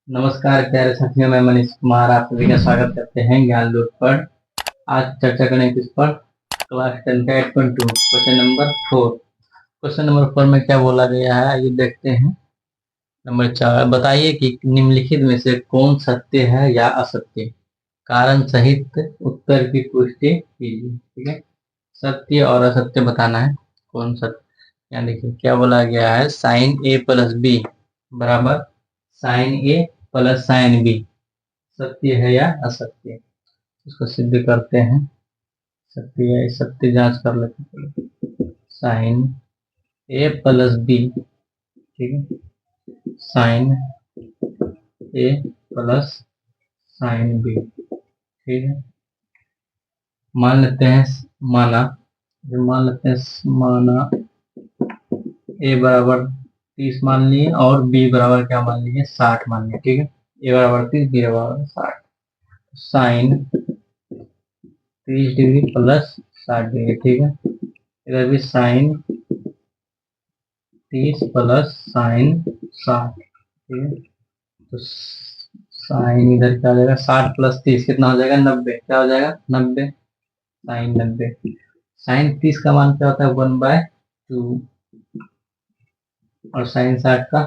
नमस्कार प्यारे साथियों, मैं मनीष कुमार आप सभी का स्वागत करते हैं ज्ञान लूट पर। आज चर्चा करें किस पर? क्लास 10 का 8.2 क्वेश्चन नंबर 4। क्वेश्चन नंबर 4 में क्या बोला गया है आइए देखते हैं। नंबर 4, बताइए कि निम्नलिखित में से कौन सत्य है या असत्य, कारण सहित उत्तर की पुष्टि कीजिए। ठीक है, सत्य और असत्य बताना है। कौन सत्य? यहाँ देखिए क्या बोला गया है, साइन ए प्लस बी बराबर साइन ए प्लस साइन बी सत्य है या असत्य। इसको सिद्ध करते हैं। सत्य है, सत्य जांच कर लेते हैं। साइन ए प्लस बी, ठीक है, साइन ए प्लस साइन बी, ठीक है। मान लेते हैं, माना जो मान लेते हैं, माना ए बराबर 30 मान लिए और बी बराबर क्या मान लिए, 60 मान लिए। ठीक है, ए बराबर 30, बी बराबर 60। साइन 30 डिग्री प्लस 60 डिग्री, ठीक है। इधर भी साइन 30 प्लस साइन 60, ठीक है। तो साइन इधर क्या हो जाएगा, 60 प्लस 30 कितना हो जाएगा, 90। क्या हो जाएगा, 90। साइन 90। साइन 30 का मान क्या होता है, 1/2। और साइन 60 का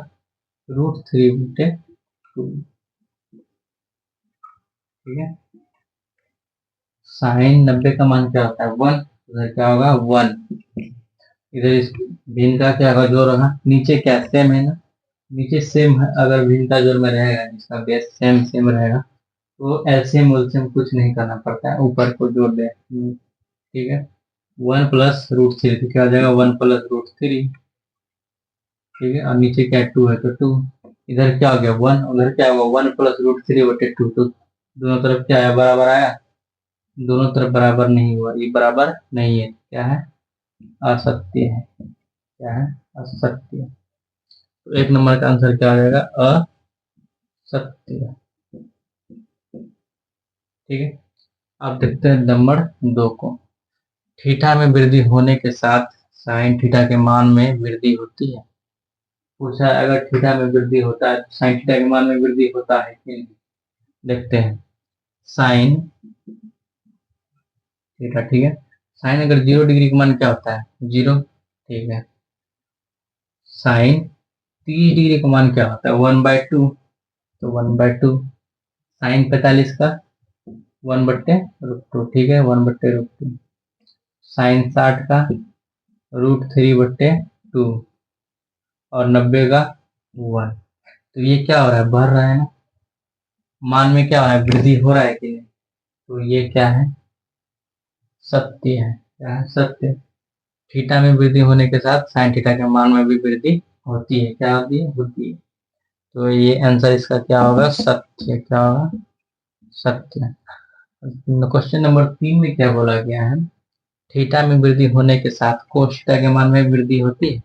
√3/2, ठीक है। साइन 90 का मान क्या होता है, 1। उधर क्या होगा, 1। इधर इस भिन्न का क्या होगा, जोड़ होगा। नीचे क्या सेम है ना, नीचे सेम है। अगर भिन्न का जोड़ में रहेगा, जिसका बेस सेम सेम रहेगा, तो एलसीएम उलसीएम कुछ नहीं करना पड़ता है, ऊपर को जोड़ दे। ठीक है, 1 + √3 तो क्या हो जाएगा, 1 + √3, ठीक है। और नीचे क्या 2 है तो 2। इधर क्या हो गया 1, उधर क्या होगा 1 + √3/2। तो दोनों तरफ क्या है, बराबर आया। दोनों तरफ बराबर नहीं हुआ, ये बराबर नहीं है, क्या है, असत्य है। क्या है, असत्य। तो 1 नंबर का आंसर क्या हो जाएगा, असत्य। ठीक है, अब देखते हैं नंबर 2 को। थीटा में वृद्धि होने के साथ साइन थीटा के मान में वृद्धि होती है। पूछा है अगर थीटा में वृद्धि होता है तो साइन थीटा के मान में वृद्धि होता है कि नहीं। देखते हैं, साइन थीटा, ठीक है। साइन अगर 0 डिग्री का मान क्या होता है, 0, ठीक है। साइन 30 डिग्री का मान क्या होता है, 1/2। तो 1/2। साइन 45 का 1/√2, ठीक है, 1/√2। साइन 60 का √3/2 और 90 का 1। तो ये क्या हो रहा है, बढ़ रहा है ना, मान में क्या हो रहा है, वृद्धि हो रहा है कि नहीं। तो ये क्या है, सत्य है। क्या है, सत्य। थीटा में वृद्धि होने के साथ साइन थीटा के मान में भी वृद्धि होती है। क्या होती है, होती है। तो ये आंसर इसका क्या होगा, सत्य। क्या होगा, सत्य। क्वेश्चन नंबर 3 में क्या बोला गया है, थीटा में वृद्धि होने के साथ कोस थीटा के मान में वृद्धि होती है।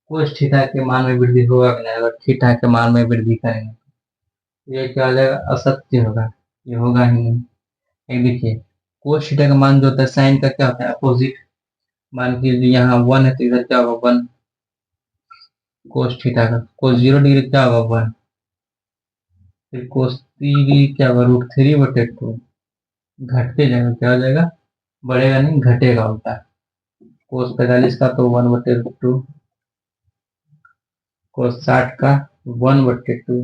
कोस थीटा के मान में वृद्धि होगा कि नहीं, अगर थीटा के मान में वृद्धि करेंगे तो ये क्या हो जाएगा, असत्य होगा। ये होगा ही नहीं। एक देखिए, कोस थीटा का मान जो होता है साइन का क्या होता है, अपोजिट। मान लीजिए यहाँ 1 है तो इधर क्या होगा, 1। कोस थीटा का कोस 0 डिग्री क्या होगा, 1। फिर कोस 3 डिग्री क्या होगा, √3/2। घटते जाएगा, क्या हो जाएगा, बढ़ेगा नहीं, घटेगा उल्टा। कोस 45 का तो 1/√2। कोस 60 का 1/2,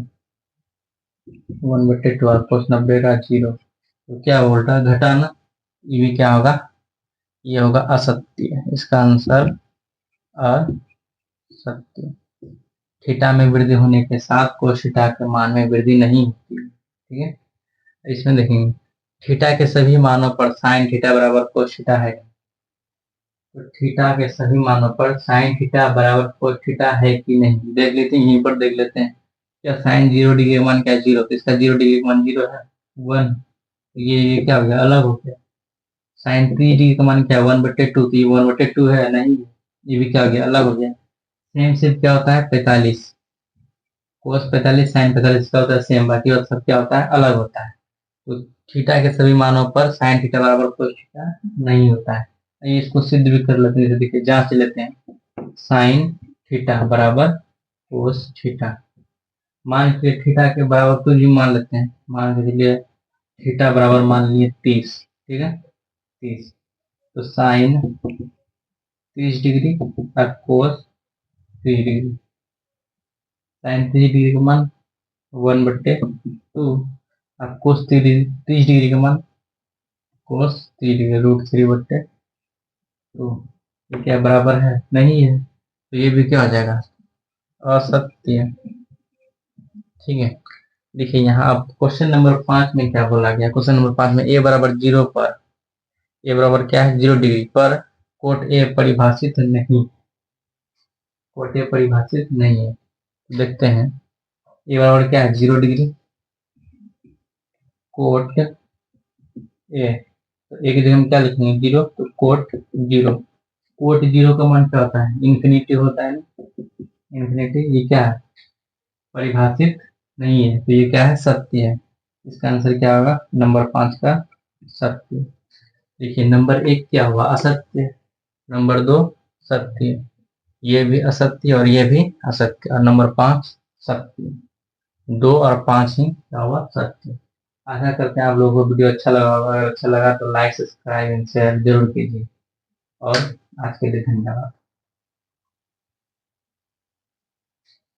1/2। और कोस 90 का 0। तो क्या उल्टा घटाना, ये भी क्या होगा, ये होगा असत्य। इसका आंसर असत्य। थीटा में वृद्धि होने के साथ कोस थीटा के मान में वृद्धि नहीं होती है। ठीक है, इसमें देखेंगे थीटा के सभी मानों पर साइन थीटा बराबर कोस थीटा है। तो थीटा के सभी मानों पर साइन थीटा बराबर कोस थीटा है कि नहीं, देख लेते हैं, यहीं पर देख लेते हैं। क्या साइन 0 डिग्री का मान क्या है, 0। तो इसका 0 डिग्री का मान 0 है, 1। ये क्या हो गया, अलग हो गया। साइन 3 डिग्री का मान क्या है, 1/2। तो ये 1/2 है नहीं, ये भी क्या हो गया, अलग हो गया। सेम सिर्फ क्या होता है, 45। कोस 45 साइन 45 का होता है सेम, बाकी और सब क्या होता है, अलग होता है। तो थीटा के सभी मानों पर साइन थीटा बराबर कोस थीटा नहीं होता है। ये इसको सिद्ध भी कर लेते हैं, जैसे देखिए जांच लेते हैं। साइन थीटा बराबर कोस थीटा, मान के थीटा के बराबर कुछ भी मान लेते हैं, मान के चलिए थीटा बराबर मान लिए 30, ठीक है 30, तो साइन 30 डिग्री और कोस 30 डिग्री। साइन 30 डिग्री का मान 1/2 और कोस 30 डिग्री का मान कोस 30 डिग्री √3/2। ये क्या बराबर है? नहीं है, तो ये भी क्या हो जाएगा? असत्य। ठीक है, देखिए यहाँ अब क्वेश्चन नंबर 5 में क्या बोला गया। क्वेश्चन नंबर 5 में ए बराबर 0 पर, ए बराबर क्या है 0 डिग्री पर कोट ए परिभाषित नहीं, कोट ए परिभाषित नहीं है। तो देखते हैं ए बराबर क्या है 0 डिग्री कोट ए, तो ए की जगह हम क्या लिखेंगे 0, तो कोट 0। कोट 0 का मान क्या होता है? इन्फिनिटी होता है ना, इन्फिनिटी। ये क्या है? परिभाषित नहीं है, तो ये क्या है? सत्य है। इसका आंसर क्या होगा? नंबर 5 का सत्य। देखिए नंबर 1 क्या हुआ? असत्य। नंबर 2 सत्य, ये भी असत्य और ये भी असत्य, और नंबर 5 सत्य। 2 और 5 ही क्या हुआ? सत्य। आशा करते हैं आप लोगों को वीडियो अच्छा लगा होगा। अगर अच्छा लगा तो लाइक सब्सक्राइब एंड शेयर जरूर कीजिए। और आज के लिए धन्यवाद।